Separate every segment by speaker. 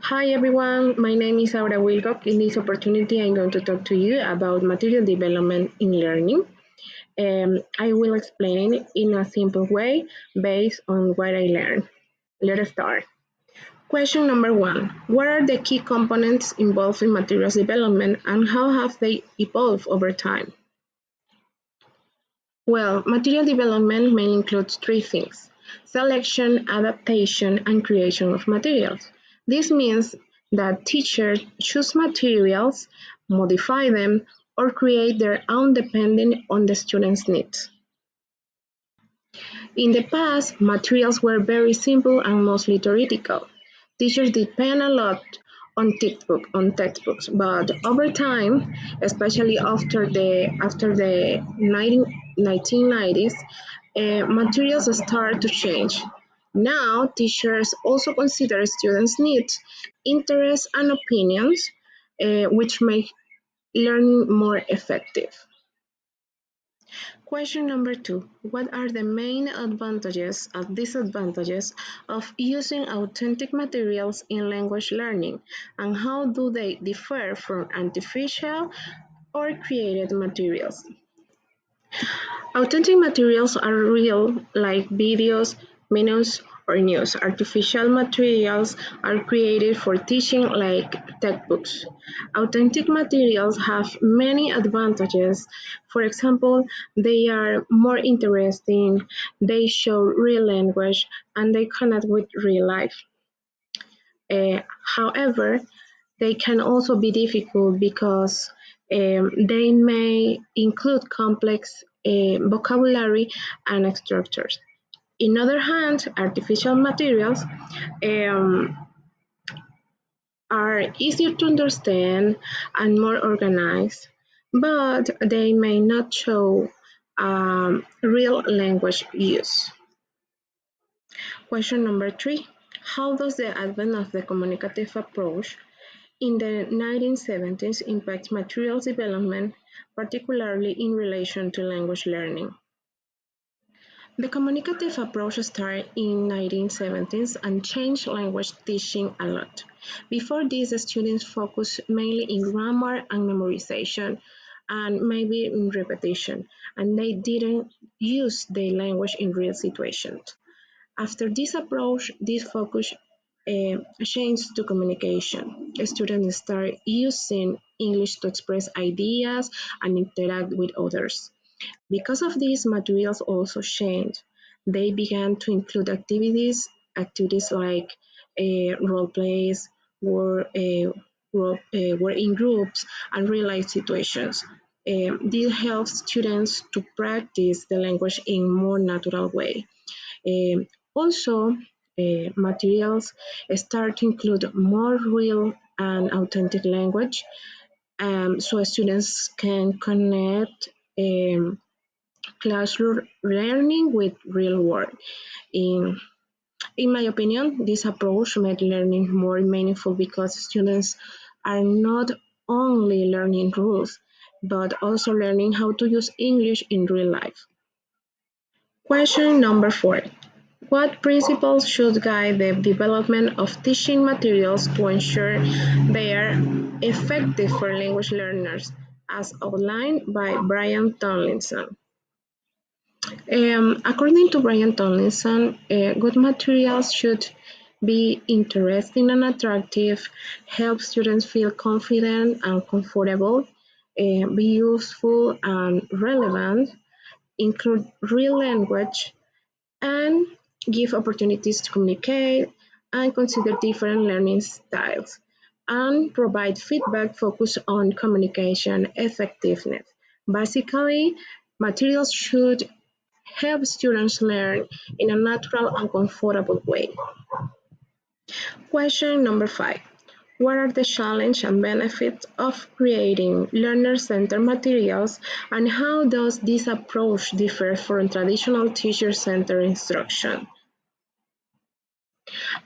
Speaker 1: Hi everyone, my name is Aura Wilcock. In this opportunity, I'm going to talk to you about material development in learning. I will explain it in a simple way based on what I learned. Let us start. Question number one: what are the key components involved in materials development and how have they evolved over time? Well, material development may include three things: selection, adaptation, and creation of materials. This means that teachers choose materials, modify them, or create their own depending on the student's needs. In the past, materials were very simple and mostly theoretical. Teachers depend a lot on textbooks, but over time, especially after the 1990s, materials start to change. Now, teachers also consider students' needs, interests, and opinions, which make learning more effective. Question number two: what are the main advantages and disadvantages of using authentic materials in language learning, and how do they differ from artificial or created materials? Authentic materials are real, like videos, menus, or news. Artificial materials are created for teaching, like textbooks. Authentic materials have many advantages. For example, they are more interesting, they show real language, and they connect with real life. However, they can also be difficult because they may include complex vocabulary and structures. In other hand, artificial materials um, are easier to understand and more organized, but they may not show real language use. Question number three: how does the advent of the communicative approach in the 1970s impact materials development, particularly in relation to language learning? The communicative approach started in 1970s and changed language teaching a lot. Before this, students focused mainly in grammar and memorization and maybe in repetition, and they didn't use the language in real situations. After this approach, this focus changed to communication. Students start using English to express ideas and interact with others. Because of this, materials also changed. They began to include activities like role plays, work in groups, and real life situations. This helps students to practice the language in more natural way. Also, materials start to include more real and authentic language, so students can connect classroom learning with real world. In, in my opinion, this approach made learning more meaningful because students are not only learning rules, but also learning how to use English in real life. Question number four: what principles should guide the development of teaching materials to ensure they are effective for language learners, as outlined by Brian Tomlinson? According to Brian Tomlinson, good materials should be interesting and attractive, help students feel confident and comfortable, be useful and relevant, include real language, and give opportunities to communicate and consider different learning styles, and provide feedback focused on communication effectiveness. Basically, materials should help students learn in a natural and comfortable way. Question number five: what are the challenges and benefits of creating learner-centered materials, and how does this approach differ from traditional teacher-centered instruction?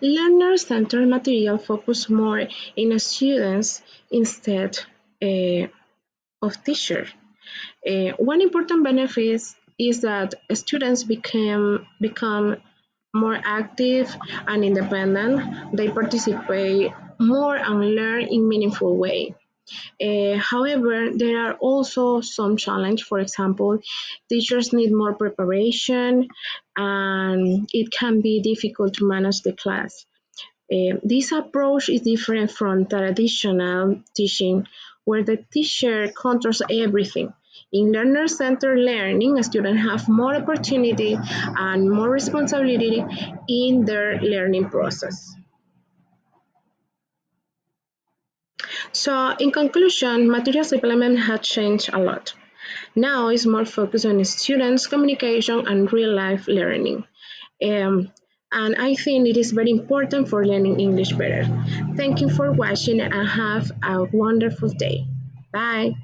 Speaker 1: Learner-centered material focus more in students instead uh, of teachers. One important benefit is that students become more active and independent. They participate more and learn in meaningful way. However, there are also some challenge. For example, teachers need more preparation, and it can be difficult to manage the class. This approach is different from traditional teaching, where the teacher controls everything. In learner-centered learning, students have more opportunity and more responsibility in their learning process. So, in conclusion, materials development has changed a lot. Now it's more focused on students' communication and real-life learning. Um, and I think it is very important for learning English better. Thank you for watching and have a wonderful day. Bye.